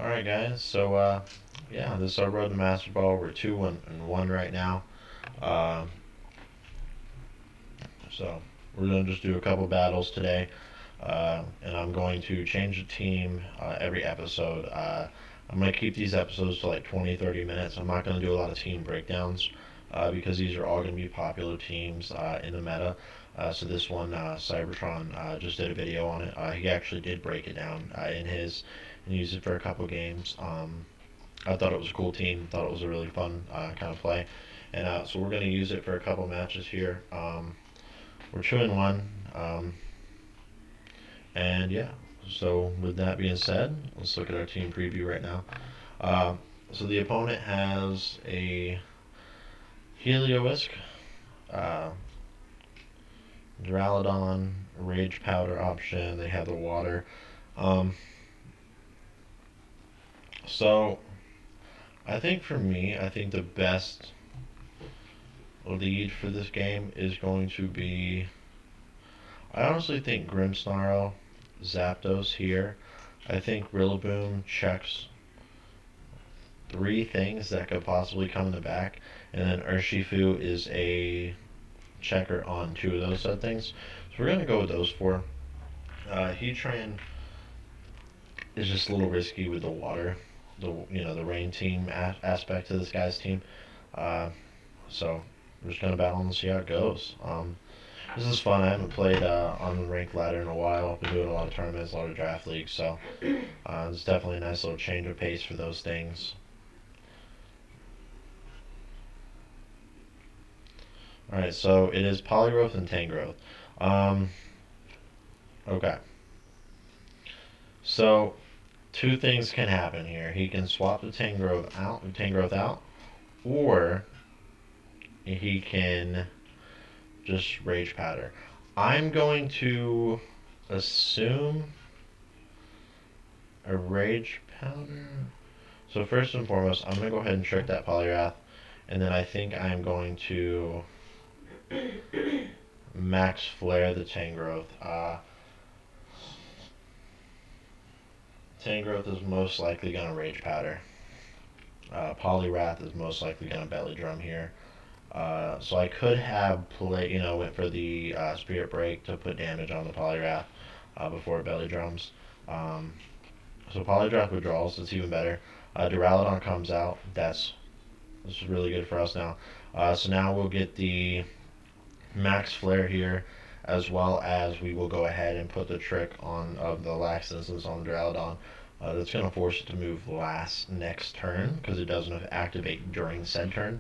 Alright guys, so yeah, this is our road to Master Ball. We're 2-1 right now. Uh, so we're gonna just do a couple battles today. And I'm going to change the team every episode. I'm going to keep these episodes to like 20, 30 minutes. I'm not going to do a lot of team breakdowns because these are all going to be popular teams in the meta. So this one, Cybertron, just did a video on it. He actually did break it down in his and used it for a couple games. I thought it was a cool team. Thought it was a really fun kind of play, and so we're going to use it for a couple matches here. We're 2-1. And yeah, so with that being said, let's look at our team preview right now. Uh, so the opponent has a Heliolisk, uh, Duraludon, Rage Powder option. They have the water. Um, so I think for me, I think the best lead for this game is going to be. I honestly think Grimmsnarl, Zapdos here. I think Rillaboom checks three things that could possibly come in the back, and then Urshifu is a checker on two of those said things. So we're gonna go with those four. Heatran is just a little risky with the water, the rain team aspect to this guy's team. Uh, so we're just gonna battle and see how it goes. This is fun. I haven't played on the ranked ladder in a while. Been doing a lot of tournaments, a lot of draft leagues, so it's definitely a nice little change of pace for those things. Alright, so it is Polygrowth and Tangrowth. Um, okay. So, two things can happen here. He can swap the Tangrowth out, or he can just Rage Powder. I'm going to assume a Rage Powder. So first and foremost, I'm going to go ahead and trick that Poliwrath, and then I think I'm going to Max Flare the Tangrowth. Tangrowth is most likely going to Rage Powder. Poliwrath is most likely going to Belly Drum here. So I could have went for the Spirit Break to put damage on the Poliwrath before Belly Drums. Um, so Poliwrath withdrawals, that's even better. Duraludon comes out. This is really good for us now. So now we'll get the Max Flare here, as well as we will go ahead and put the trick on of the Lax Instance on Duraludon. That's going to force it to move next turn because it doesn't activate during said turn.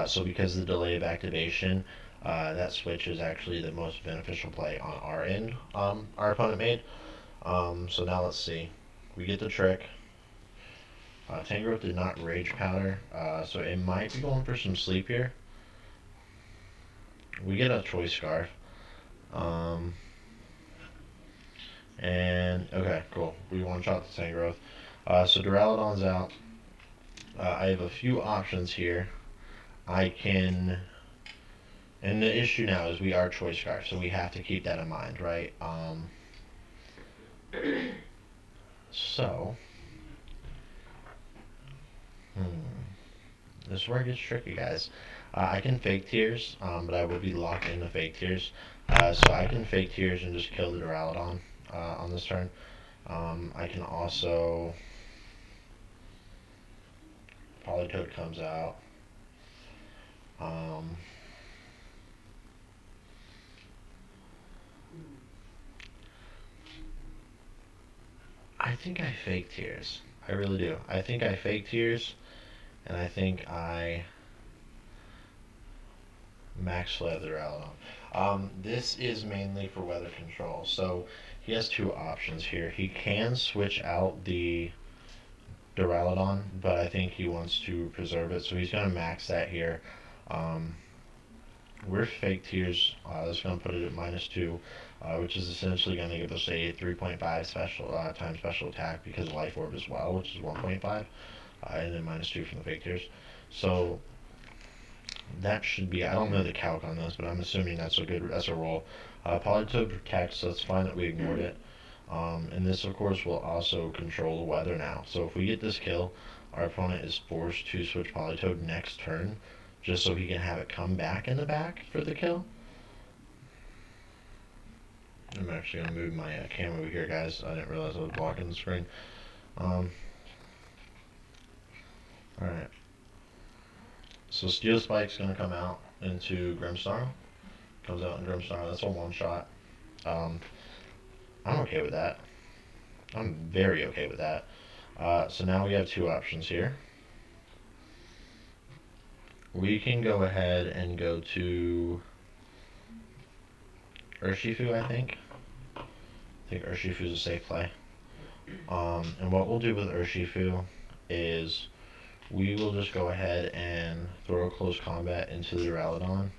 So because of the delay of activation, that switch is actually the most beneficial play on our end. Our opponent made. So now let's see. We get the trick. Tangrowth did not Rage Powder, so it might be going for some sleep here. We get a Choice Scarf. Um, and okay, cool. We one shot the Tangrowth. So Duraludon's out. I have a few options here. I can, and the issue now is we are Choice Scarf, so we have to keep that in mind, right? So, this is where it gets tricky, guys. I can Fake Tears, but I will be locked into Fake Tears. So I can Fake Tears and just kill the Duraludon on this turn. I can also Politoed comes out. I think I Fake Tears. I really do. I think I Fake Tears, and I think I Max Leather out on. This is mainly for weather control. So he has two options here. He can switch out the Duraludon, but I think he wants to preserve it. So he's going to max that here. Um, we're Fake Tears. That's going to put it at -2, which is essentially going to give us a 3.5 times special attack because of Life Orb as well, which is 1.5, and then -2 from the Fake Tears. So that should be. I don't know the calc on this, but I'm assuming that's a roll. Politoed protects, so it's fine that we ignored it. And this, of course, will also control the weather now. So if we get this kill, our opponent is forced to switch Politoed next turn, just so he can have it come back in the back for the kill. I'm actually going to move my camera over here, guys. I didn't realize I was blocking the screen. Alright. So Steel Spike's going to come out into Grimmsnarl. Comes out in Grimmsnarl. That's a one-shot. I'm okay with that. I'm very okay with that. So now we have two options here. We can go ahead and go to Urshifu, I think. I think Urshifu is a safe play. And what we'll do with Urshifu is we will just go ahead and throw a close combat into the Duraludon,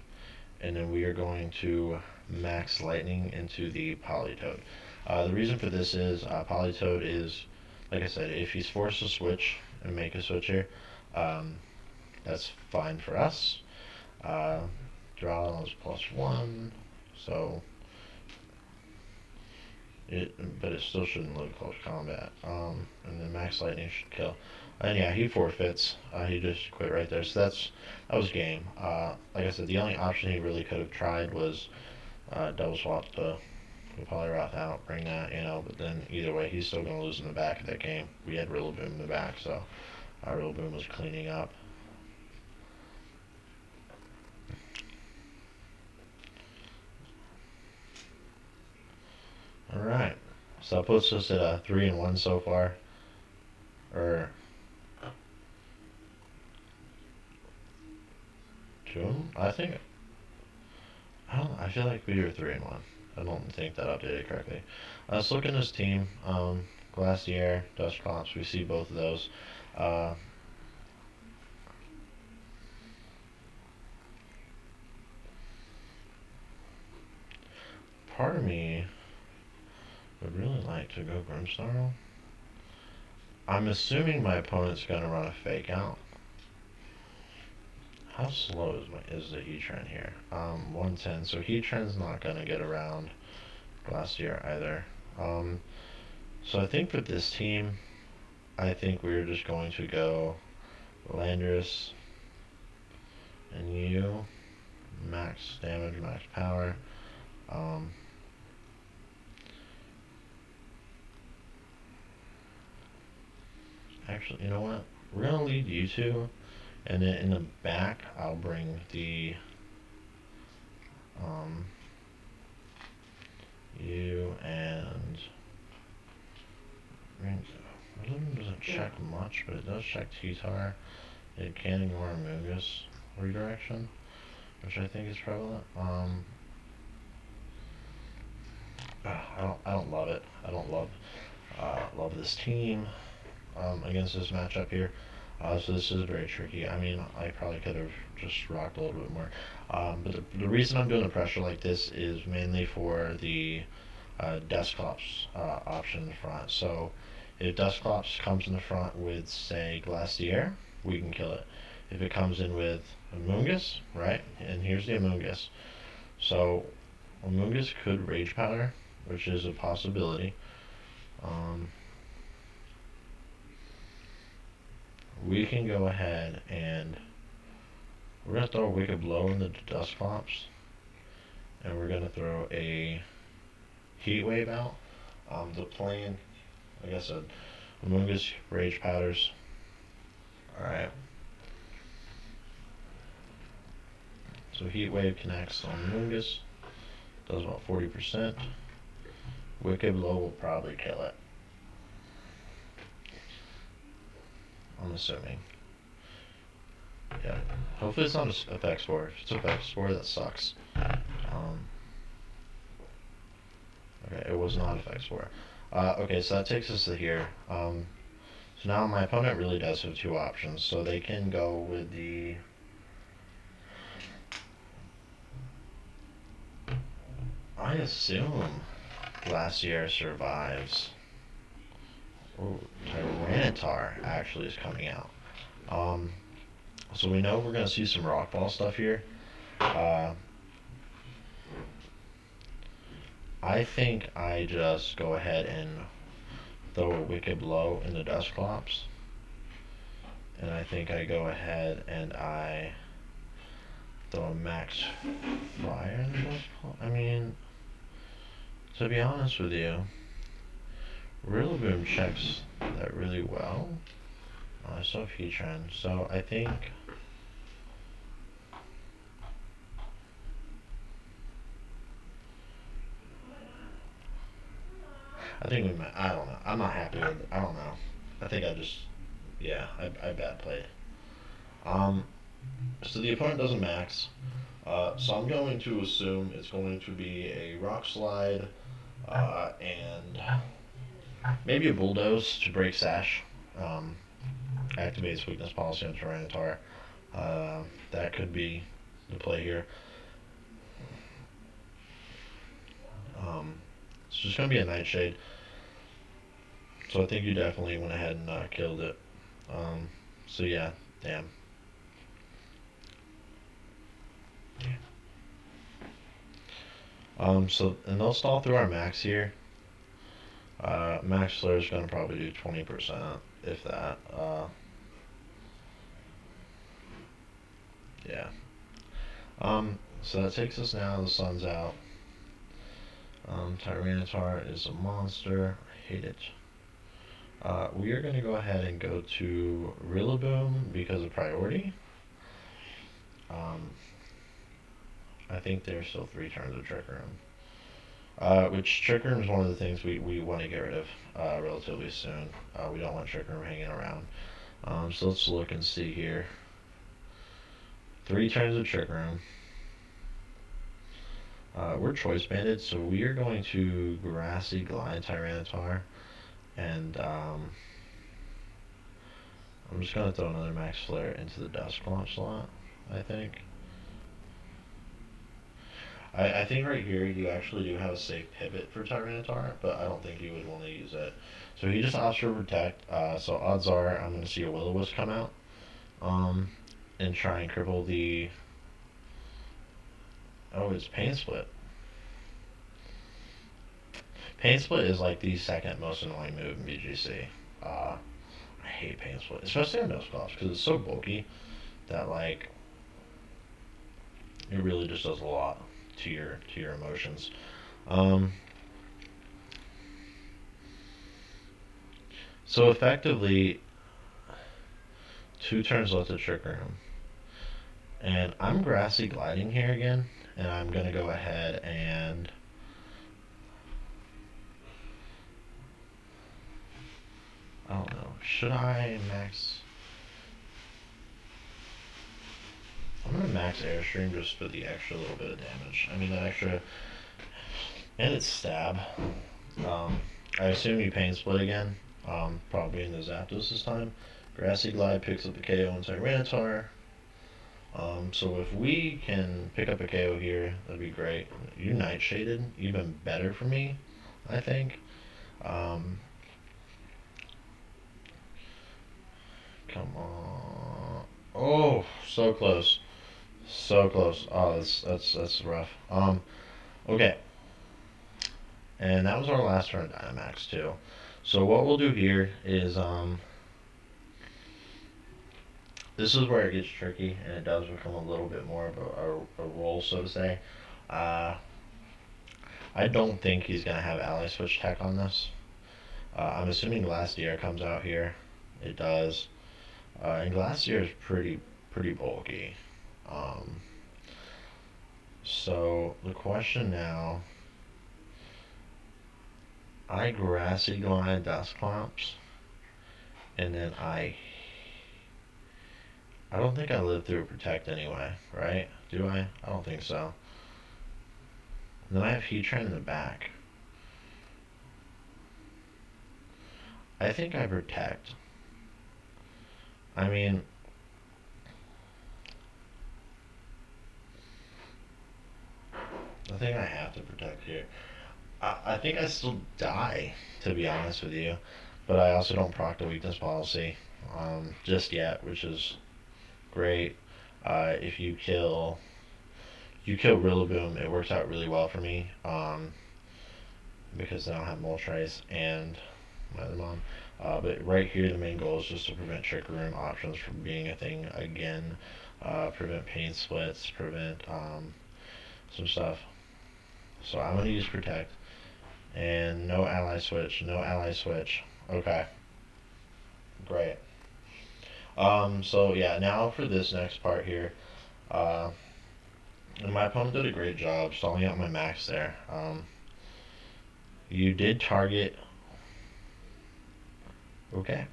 and then we are going to max lightning into the Politoed. The reason for this is Politoed is, like I said, if he's forced to switch and make a switch here, that's fine for us. Duraludon is +1, so but it still shouldn't load close combat. And then max lightning should kill. And yeah, he forfeits. He just quit right there. So that was game. Like I said, the only option he really could have tried was double swap the Poliwrath out, bring that, but then either way, he's still going to lose in the back of that game. We had Rillaboom in the back, so Rillaboom was cleaning up. Alright, so that puts us at a 3-1 so far. Or 2? I think. I feel like we were 3-1. I don't think that updated correctly. Let's look at his team. Glacier, Dusclops, we see both of those. Part of me would really like to go Grimmsnarl. I'm assuming my opponent's going to run a fake out. How slow is the Heatran here? 110, so Heatran's not going to get around Glacier either. So I think for this team, I think we're just going to go Landorus and you. Max damage, max power. Actually, you know what? We're going to lead you two. And then in the back, I'll bring the you and Rillaboom doesn't check much, but it does check T-Tar. It can ignore Amoonguss redirection, which I think is prevalent. I don't love it. I don't love this team against this matchup here. So this is very tricky. I mean, I probably could have just rocked a little bit more. But the reason I'm doing a pressure like this is mainly for the Dusclops option in the front. So if Dusclops comes in the front with, say, Glacier, we can kill it. If it comes in with Amoonguss, right? And here's the Amoonguss. So Amoonguss could Rage Powder, which is a possibility. We can go ahead and we're going to throw a Wicked Blow in the Dusclops, and we're going to throw a Heat Wave out. The plan, like I said, Amoonguss, Rage Powders. Alright. So Heat Wave connects on Amoonguss, does about 40%. Wicked Blow will probably kill it, I'm assuming. Yeah. Hopefully it's not an effect spore. If it's an effect spore, that sucks. Okay, it was not effect spore. Okay, so that takes us to here. So now my opponent really does have two options. So they can go with the... I assume Glacier survives. Oh, Tyranitar actually is coming out. So we know we're going to see some Rock Ball stuff here. I think I just go ahead and throw a Wicked Blow in the Dusclops. And I think I go ahead and I throw a Max Fire in the Dusclops. I mean, to be honest with you, Rillaboom checks that really well. So Heatran. So I think we might. I don't know. I'm not happy with it. I don't know. I think I just. Yeah, I bad played. Um, so the opponent doesn't max. So I'm going to assume it's going to be a Rock Slide and maybe a Bulldoze to break Sash. Um, Activates Weakness Policy on Tyranitar. That could be the play here. Um, it's just going to be a Nightshade. So I think you definitely went ahead and killed it. Um, so yeah, damn. And they'll stall through our max here. Max Flare is going to probably do 20%, if that. Yeah. So that takes us now. The sun's out. Tyranitar is a monster. I hate it. We are going to go ahead and go to Rillaboom because of priority. Um, I think there's still 3 turns of Trick Room. Which Trick Room is one of the things we want to get rid of relatively soon. We don't want Trick Room hanging around. So let's look and see here. 3 turns of Trick Room. We're Choice Banded, so we are going to Grassy Glide Tyranitar. And I'm just going to throw another Max Flare into the Dusclops slot, I think. I think right here you actually do have a safe pivot for Tyranitar, but I don't think you would want to use it. So he just opts for Protect, so odds are I'm going to see a Will-O-Wisp come out um, and try and cripple the... Oh, it's Pain Split. Pain Split is like the second most annoying move in BGC. I hate Pain Split, especially on Dusclops, because it's so bulky that like it really just does a lot to your emotions. Um, so effectively, 2 turns left to Trigger him, and I'm Grassy Gliding here again, and I'm gonna go ahead and I don't know. Should I max? I'm gonna max Airstream just for the extra little bit of damage. I mean that extra, and it's stab. Um, I assume you Pain Split again. Probably in the Zapdos this time. Grassy Glide picks up the KO on Tyranitar. So if we can pick up a KO here, that'd be great. You Nightshaded, even better for me, I think. Um, come on. Oh, so close. So close. Oh, that's rough. Okay. And that was our last turn of Dynamax too. So what we'll do here is this is where it gets tricky and it does become a little bit more of a roll, so to say. Uh, I don't think he's gonna have Ally Switch tech on this. I'm assuming Glacier comes out here. It does. And Glacier is pretty bulky. Um, so the question now, I Grassy Glide Dusclops, and then I don't think I live through Protect anyway, right? Do I? I don't think so. And then I have Heatran in the back. I think I Protect. I mean, I think I have to Protect here. I think I still die, to be honest with you. But I also don't proc the weakness policy just yet, which is great. If you kill Rillaboom, it works out really well for me. because they don't have Moltres and my other mom. But right here, the main goal is just to prevent Trick Room options from being a thing again. Prevent pain splits, prevent some stuff. So I'm gonna use Protect and no ally switch, no ally switch. Okay, great. So yeah, now for this next part here. Uh, and my opponent did a great job stalling out my max there. You did target. Okay.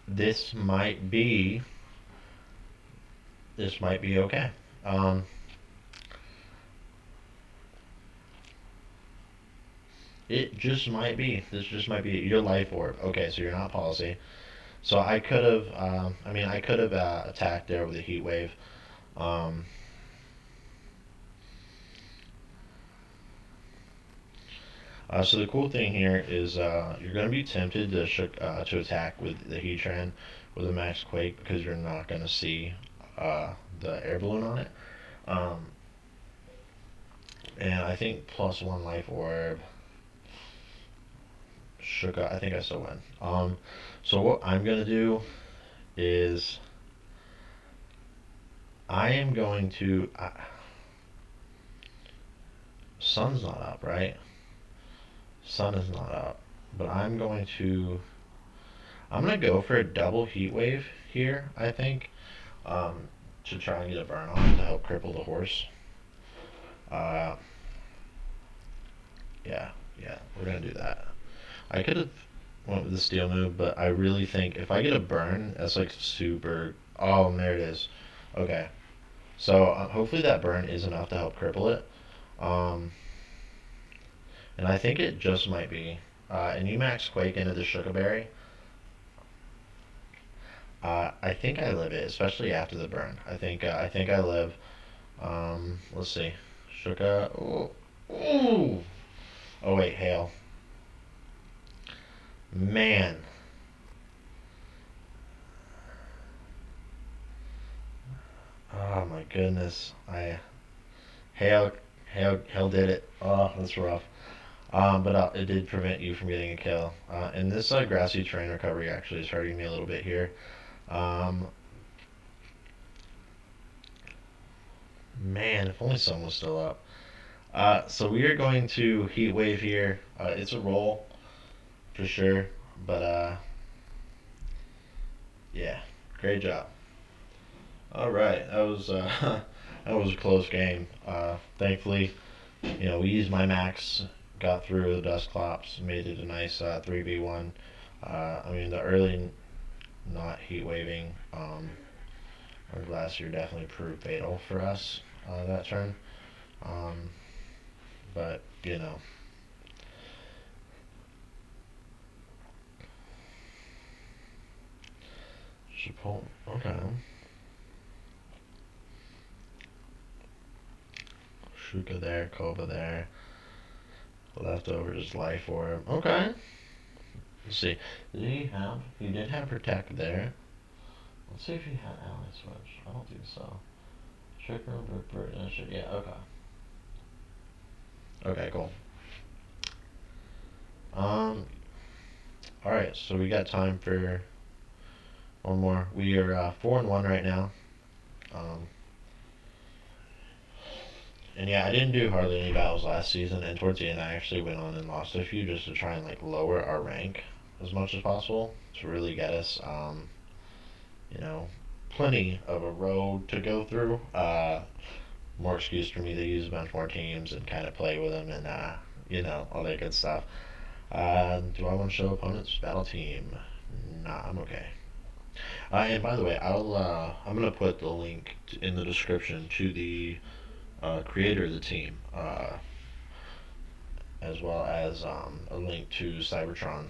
This might be. This might be okay. Um, it just might be. This just might be your life orb. Okay, so you're not policy. So I could have. I mean, I could have attacked there with a heat wave. Um, so the cool thing here is you're going to be tempted to attack with the Heatran with a Max Quake because you're not going to see the air balloon on it. Um, and I think +1 life orb shook. I think I still win. So what I'm going to do is I am going to. Sun's not up, right? Sun is not up, but I'm going to. I'm gonna go for a double heat wave here. I think um, to try and get a burn on to help cripple the horse. Uh, yeah, yeah, we're gonna do that. I could have went with the steel move, but I really think if I get a burn, that's like super. Oh, and there it is. Okay, so hopefully that burn is enough to help cripple it. Um, and I think it just might be. And you max Quake into the Shuckleberry. I think I live it, especially after the burn. I think I live. Let's see. Shuka. Ooh. Ooh. Oh wait, hail. Man. Oh my goodness. I hail hail did it. Oh, that's rough. But it did prevent you from getting a kill. And this grassy terrain recovery actually is hurting me a little bit here. Um, Man, if only sun was still up. So we are going to heat wave here. It's a roll for sure, but yeah, great job. All right, that was that was a close game. Thankfully, we used my max, got through the Dusclops, made it a nice 3v1. I mean, the early not heat waving last year definitely proved fatal for us that turn. Um, but Chipotle. Okay. Shuka there, Kova there. Leftovers, life orb. Okay. Let's see. He did have Protect there. Let's see if he had Ally Switch. I don't think so. Trigger, Ripper, yeah, okay. Okay, cool. Um, alright, so we got time for one more. We are 4-1 right now. Um, and yeah, I didn't do hardly any battles last season, and towards the end, I actually went on and lost a few just to try and like lower our rank as much as possible to really get us, you know, plenty of a road to go through. More excuse for me to use a bunch more teams and kind of play with them and all that good stuff. Do I want to show opponents battle team? Nah, I'm okay. And by the way, I'm gonna put the link in the description to the creator of the team, as well as a link to Cybertron,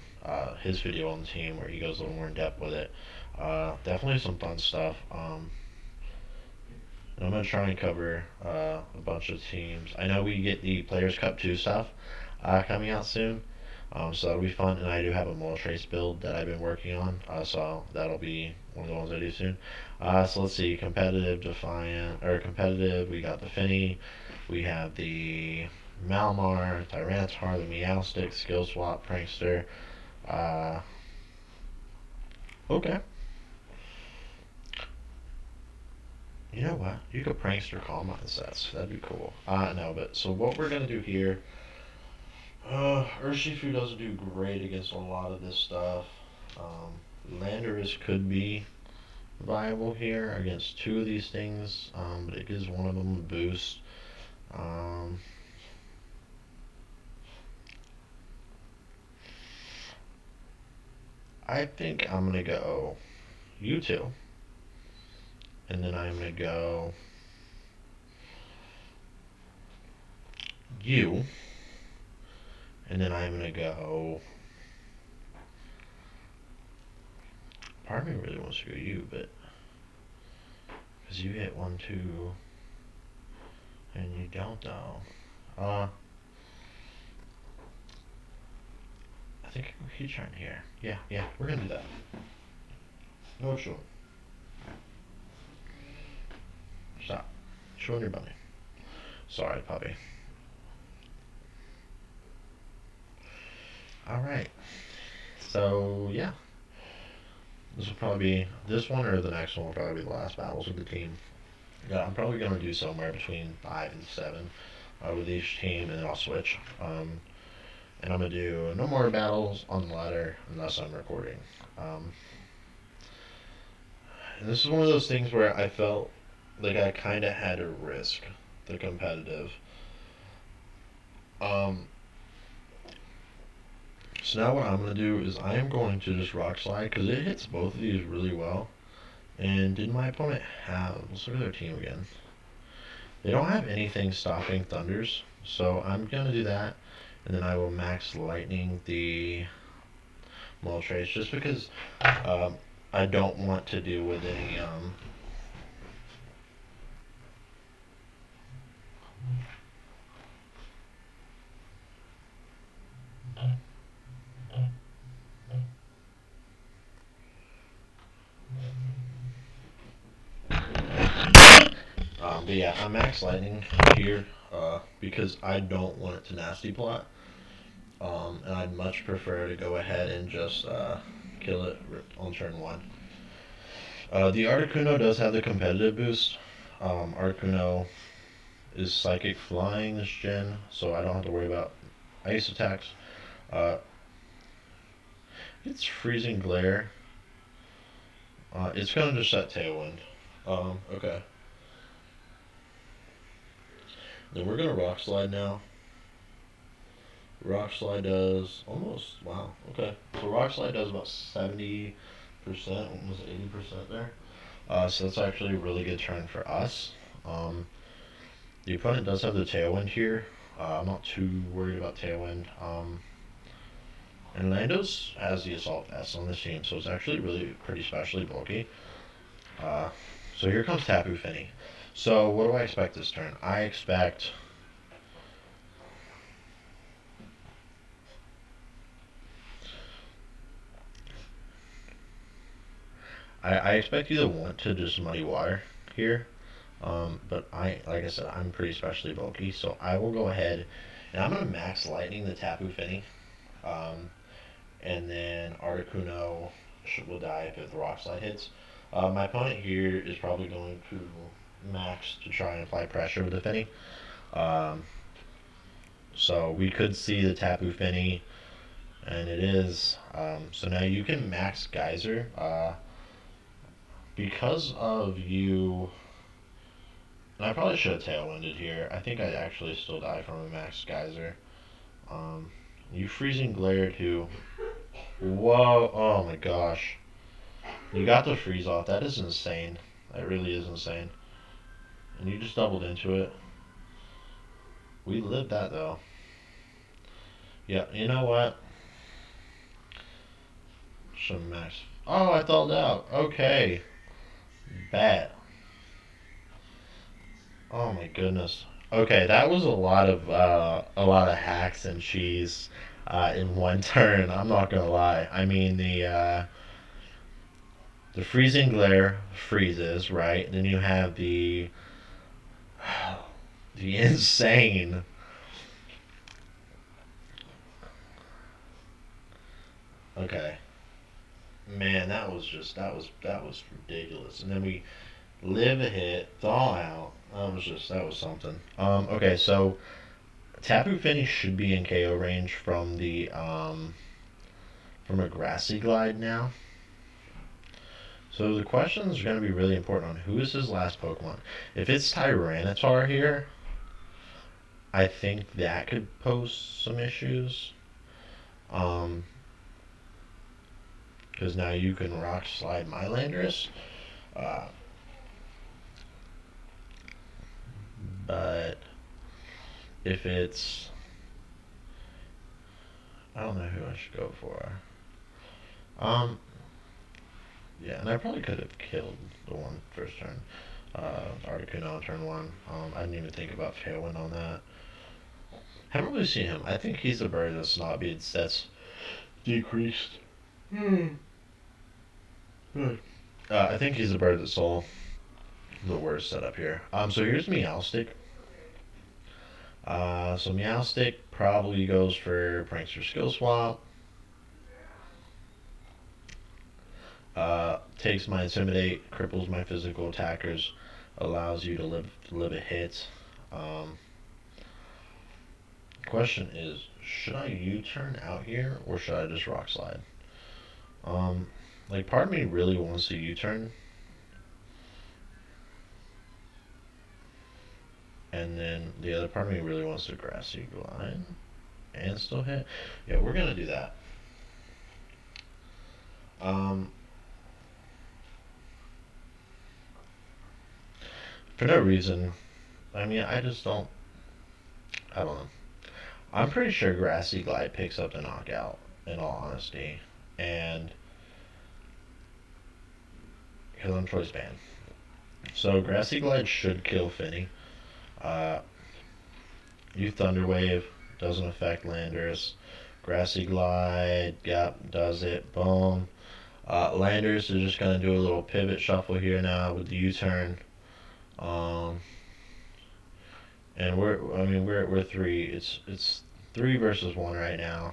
his video on the team where he goes a little more in depth with it. Definitely some fun stuff. I'm gonna try and cover a bunch of teams. I know we get the Players Cup 2 stuff coming out soon, so that'll be fun. And I do have a Moltres build that I've been working on, so that'll be one of the ones I do soon. So let's see, competitive, Defiant, or competitive. We got the Finny, we have the Malamar, Tyranitar, the Meowstic, Skill Swap, Prankster. Uh, okay. You know what? You could Prankster Calm on sets. That'd be cool. No, but so what we're gonna do here. Urshifu doesn't do great against a lot of this stuff. Landorus could be viable here against two of these things, but it gives one of them a boost. Um, I think I'm gonna go U2, and then I'm gonna go U, and then I'm gonna go. Part of me really wants to go U, but because you hit 1, 2, and you don't though. I think I can keep trying here. Yeah, we're gonna do that. No, sure. Stop. Showing your bunny. Sorry, puppy. All right. So yeah, this will probably be this one or the next one will probably be the last battles with the team. Yeah, I'm probably gonna do somewhere between 5 and 7 with each team, and then I'll switch. And I'm gonna do no more battles on the ladder unless I'm recording. Um, and this is one of those things where I felt like I kind of had to risk the competitive. Um, so now what I'm gonna do is I am going to just rock slide because it hits both of these really well. And did my opponent have? Let's look at their team again. They don't have anything stopping Thunders, so I'm gonna do that, and then I will max Lightning the Moltres just because I don't want to deal with any but yeah, I'm max Lightning here because I don't want it to nasty plot. And I'd much prefer to go ahead and just kill it on turn 1. The Articuno does have the competitive boost. Articuno is Psychic Flying this gen, so I don't have to worry about ice attacks. Uh, it's Freezing Glare. It's gonna just set Tailwind. Okay. Then we're gonna Rock Slide now. Rock Slide does almost, wow, okay. So Rock Slide does about 70%, almost 80% there. So that's actually a really good turn for us. The opponent does have the Tailwind here. I'm not too worried about Tailwind. And Landos has the Assault S on this team, so it's actually really pretty specially bulky. So here comes Tapu Fini. So what do I expect this turn? I expect I expect you to want to just Muddy Water here. But like I said, I'm pretty specially bulky, so I will go ahead and I'm gonna max Lightning the Tapu Fini. And then Articuno will die if the Rock Slide hits. My opponent here is probably going to max to try and apply pressure with the Fini. So we could see the Tapu Fini, and it is. So now you can max Geyser. Because of you. And I probably should have Tailwinded here. I think I'd actually still die from a max Geyser. You Freezing Glare too. Whoa, oh my gosh. You got the freeze off. That is insane. That really is insane. And you just doubled into it. We lived that though. Yeah, you know what? Some max. Oh, I thawed out. Okay. Bet. Oh my goodness. Okay, that was a lot of hacks and cheese in one turn. I'm not gonna lie. I mean the Freezing Glare freezes, right? And then you have the insane Okay. Man, that was ridiculous. And then we live a hit, thaw out. That was something. Okay, so Tapu Fini should be in KO range from a Grassy Glide now. So the questions are going to be really important on who is his last Pokemon. If it's Tyranitar here, I think that could pose some issues. Um, because now you can Rock Slide my Landorus. Uh, but if it's, I don't know who I should go for. Um, yeah, and I probably could have killed the one first turn. Articuno on turn one. I didn't even think about Tailwind on that. Haven't really seen him. I think he's a bird that's not being that's decreased. Hmm. Good. I think he's a bird that's all the worst setup here. So here's Meowstic. So Meowstic probably goes for Prankster Skill Swap. Takes my Intimidate, cripples my physical attackers, allows you to live a hit. Um, Question is, should I U-turn out here or should I just Rock Slide? Um, like part of me really wants to U-turn, and then the other part of me really wants to Grassy Glide and still hit. Yeah, we're gonna do that. Um, for no reason. I mean, I just don't. I don't know. I'm pretty sure Grassy Glide picks up the knockout. In all honesty, and because I'm choice banned, so Grassy Glide should kill Finny. Uh, you Thunder Wave doesn't affect Landers. Grassy Glide, yep, does it. Boom. Landers is just gonna do a little pivot shuffle here now with the U-turn. Um, and we're three. It's three versus one right now.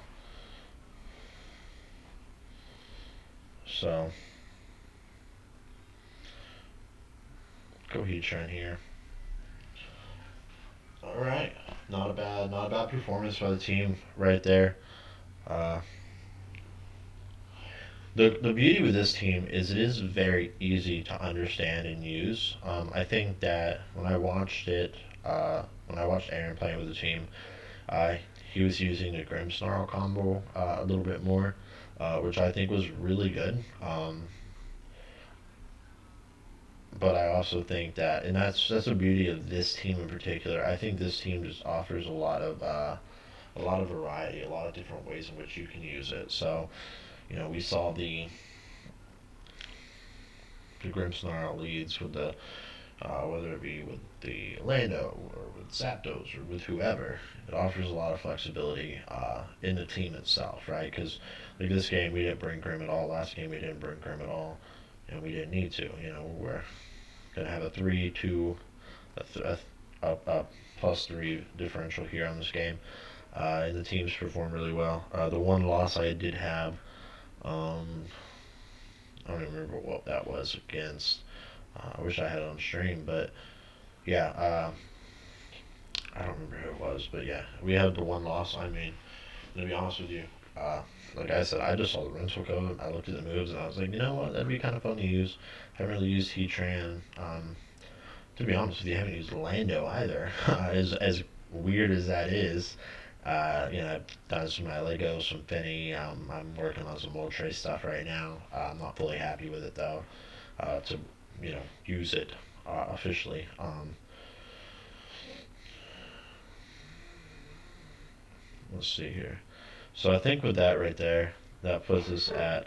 So go Heatran here. All right, not a bad performance by the team right there. Uh, the beauty with this team is it is very easy to understand and use. I think that when I watched Aaron playing with the team, uh, he was using the Grimmsnarl combo a little bit more, which I think was really good. But I also think that, and that's the beauty of this team in particular. I think this team just offers a lot of variety, a lot of different ways in which you can use it. So, we saw the Grimmsnarl leads with the whether it be with the Lando or with Zapdos or with whoever. It offers a lot of flexibility in the team itself, right? Because like this game, we didn't bring Grim at all. Last game, we didn't bring Grim at all, and we didn't need to. We're gonna have a 3-2, a plus three differential here on this game, and the teams performed really well. The one loss I did have, um, I don't even remember what that was against. I wish I had it on stream, but yeah, I don't remember who it was, but yeah, we had the one loss. I mean, to be honest with you, uh, like I said, I just saw the rental code. I looked at the moves and I was like, you know what, that'd be kind of fun to use. Haven't really used Heatran. To be honest with you, I haven't used Lando either. As weird as that is, I've done some of my Legos, some Finny. I'm working on some Moltres stuff right now. I'm not fully happy with it though. To use it officially. Let's see here. So I think with that right there, that puts us at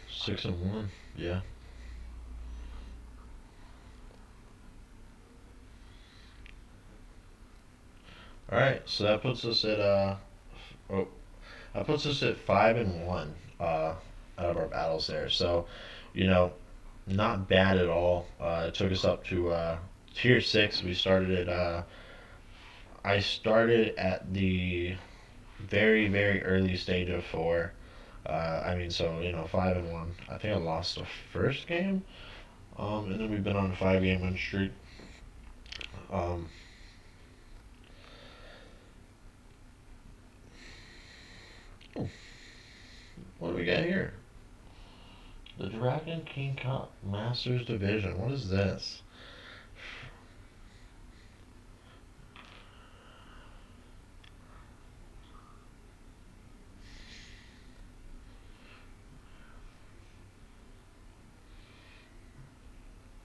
6-1. Yeah. All right. So that puts us at oh, that puts us at 5-1 out of our battles there. So, you know, not bad at all. It took us up to Tier 6, we started at, I started at the very, very early stage of 4. So, 5-1. I think I lost the first game. And then we've been on a 5 game win streak. Um, oh, what do we got here? The Dragon King Cup Masters Division. What is this?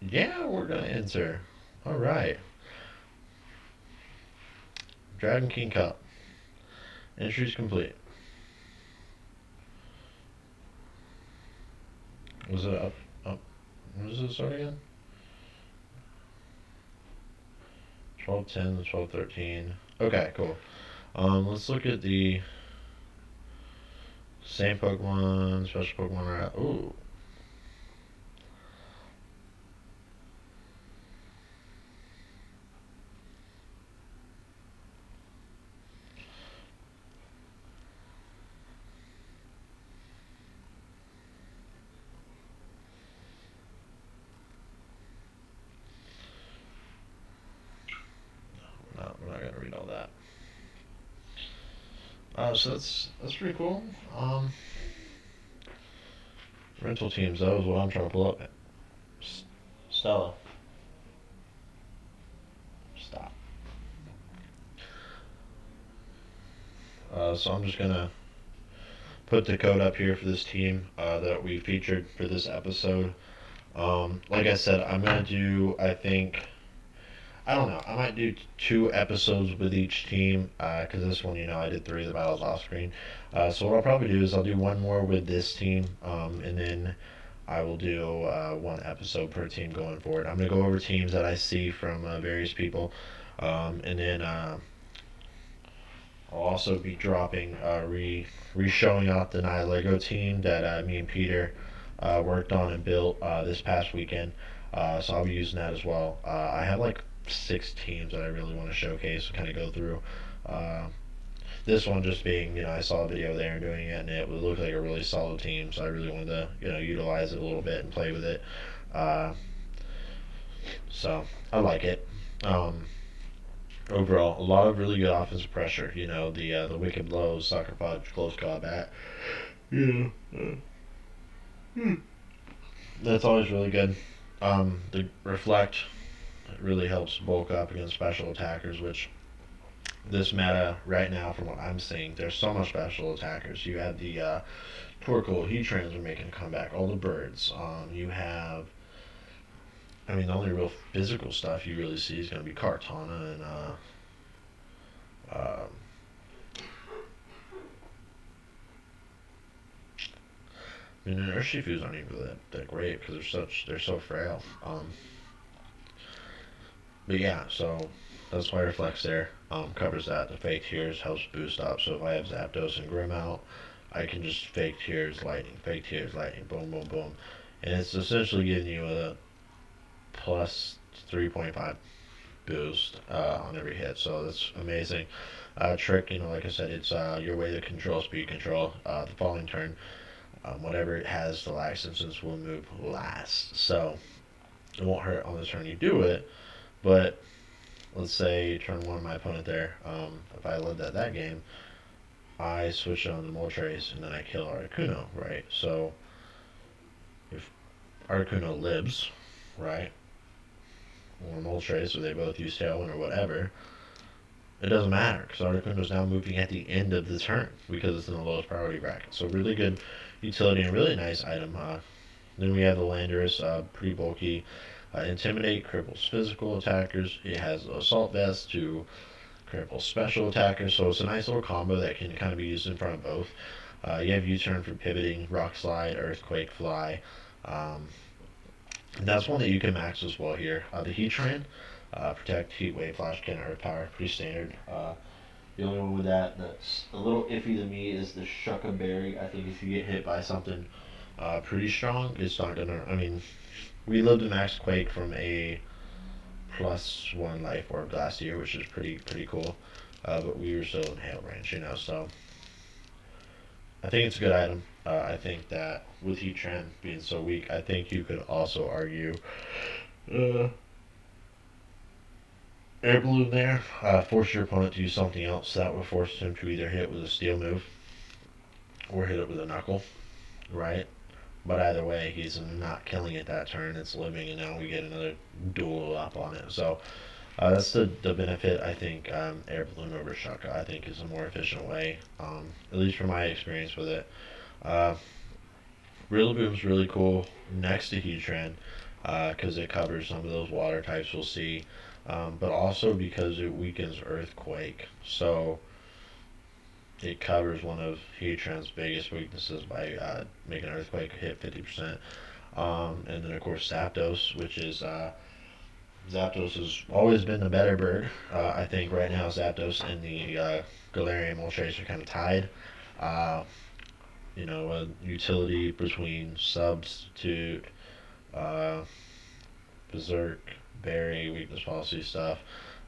Yeah, we're gonna enter. All right, Dragon King Cup. Entries complete. Was it up? Up? What does it start again? 12-10 to 12-13. Okay, cool. Let's look at the same Pokemon, special Pokemon are out. Ooh. No, we're not gonna read all that. So that's pretty cool. Rental teams. That was what I'm trying to pull up. Stella, stop. So I'm just gonna put the code up here for this team that we featured for this episode. Like I said, I'm gonna do. I don't know. I might do 2 episodes with each team because this one, I did 3 of the battles off screen. So what I'll probably do is I'll do one more with this team, and then I will do 1 episode per team going forward. I'm gonna go over teams that I see from various people, and then I'll also be dropping re-showing off the Nihilego team that me and Peter worked on and built this past weekend. So I'll be using that as well. I have like 6 teams that I really want to showcase and kind of go through. Uh, this one just being, I saw a video there and doing it, and it would look like a really solid team. So I really wanted to, utilize it a little bit and play with it. Uh, so I like it. Um, Overall, a lot of really good offensive pressure. The wicked blows, sucker punch, close combat. Yeah, that's always really good. The reflect really helps bulk up against special attackers, which this meta right now, from what I'm seeing, there's so much special attackers. You have the Torkoal Heatrans are making a comeback. All the birds. You have. The only real physical stuff you really see is going to be Kartana and uh, the Urshifus aren't even that great because they're so frail. But yeah, so that's why Reflex there covers that. The fake tears helps boost up. So if I have Zapdos and Grim out, I can just fake tears, lightning, boom, boom, boom, and it's essentially giving you a plus 3.5 boost on every hit. So that's amazing. Trick, like I said, it's your way to control speed control. The following turn, whatever it has, the lag substance will move last. So it won't hurt on the turn you do it, but let's say turn 1 of my opponent there, if I lived at that game, I switch on to Moltres and then I kill Articuno, right? So if Articuno lives, right, or Moltres, or they both use Tailwind or whatever, it doesn't matter because Articuno is now moving at the end of the turn because it's in the lowest priority bracket. So really good utility and really nice item. Then we have the Landorus, pretty bulky. Intimidate cripples physical attackers. It has Assault Vest to cripple special attackers, so it's a nice little combo that can kind of be used in front of both. You have U-turn for pivoting, Rock Slide, Earthquake, Fly. Um, and that's one that you can max as well here. The Heatran, Protect, Heat Wave, Flash Cannon, Earth Power, pretty standard. The only one with that's a little iffy to me is the Shucka Berry. I think if you get hit by something pretty strong, it's not gonna. We lived in Max Quake from a +1 life orb last year, which is pretty cool. But we were still in hail range, so I think it's a good item. I think that with Heatran being so weak, I think you could also argue uh, Air Balloon there. Force your opponent to use something else that would force him to either hit with a steel move or hit it with a knuckle, right? But either way, he's not killing it that turn. It's living, and now we get another dual up on it. So that's the benefit. I think Air Balloon over Shaka, I think, is a more efficient way, at least from my experience with it. Uh, Rillaboom's really cool next to Heatran because it covers some of those water types we'll see, but also because it weakens Earthquake. So it covers one of Heatran's biggest weaknesses by making Earthquake hit 50%. And then, of course, Zapdos, which is Zapdos has always been the better bird. I think right now Zapdos and the Galarian Moltres are kind of tied. Uh, a utility between Substitute, uh, Berserk, Berry, Weakness Policy stuff,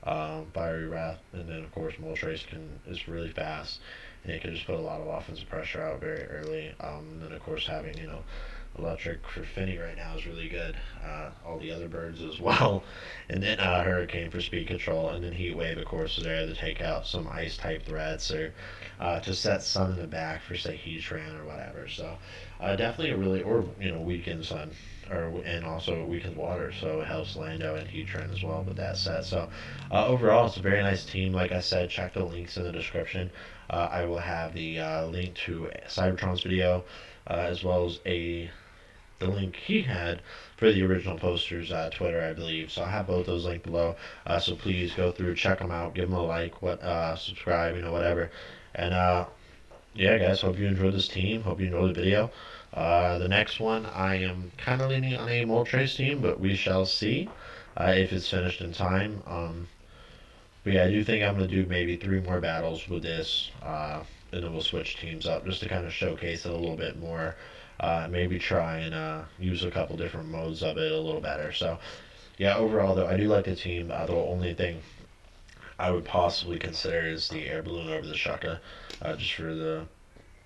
Fiery Wrath, and then of course Moltres is really fast, and it can just put a lot of offensive pressure out very early. And then of course having Electric for Finny right now is really good. All the other birds as well, and then Hurricane for speed control, and then Heat Wave of course is there to take out some ice type threats or to set Sun in the back for say Heatran or whatever. So definitely a really or weaken Sun and also weakens water, so it helps Lando and Heatran as well with that set. So overall, it's a very nice team. Like I said, check the links in the description. I will have the link to Cybertron's video as well as the link he had for the original poster's Twitter, I believe. So I have both those linked below. So please go through, check them out, give them a like, subscribe, whatever. And yeah, guys, hope you enjoyed this team. Hope you enjoyed the video. The next one, I am kind of leaning on a Moltres team, but we shall see if it's finished in time. But yeah, I do think I'm going to do maybe 3 more battles with this, and then we'll switch teams up just to kind of showcase it a little bit more. Maybe try and use a couple different modes of it a little better. So yeah, overall though, I do like the team. The only thing I would possibly consider is the Air Balloon over the Shaka, just for the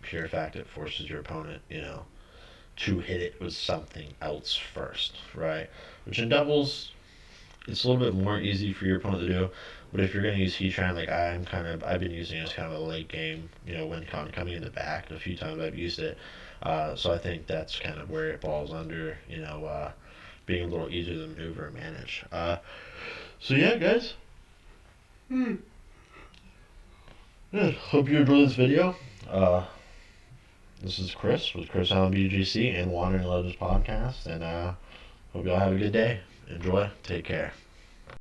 pure fact it forces your opponent, to hit it with something else first, right? Which in doubles, it's a little bit more easy for your opponent to do. But if you're going to use Heatran, like I've been using it as kind of a late game, when coming in the back. A few times I've used it. So I think that's kind of where it falls under, being a little easier to maneuver and manage. So yeah, guys. Yeah, hope you enjoyed this video. This is Chris with Chris Allen BGC and Wandering Legends Podcast, and hope y'all have a good day. Enjoy. Take care.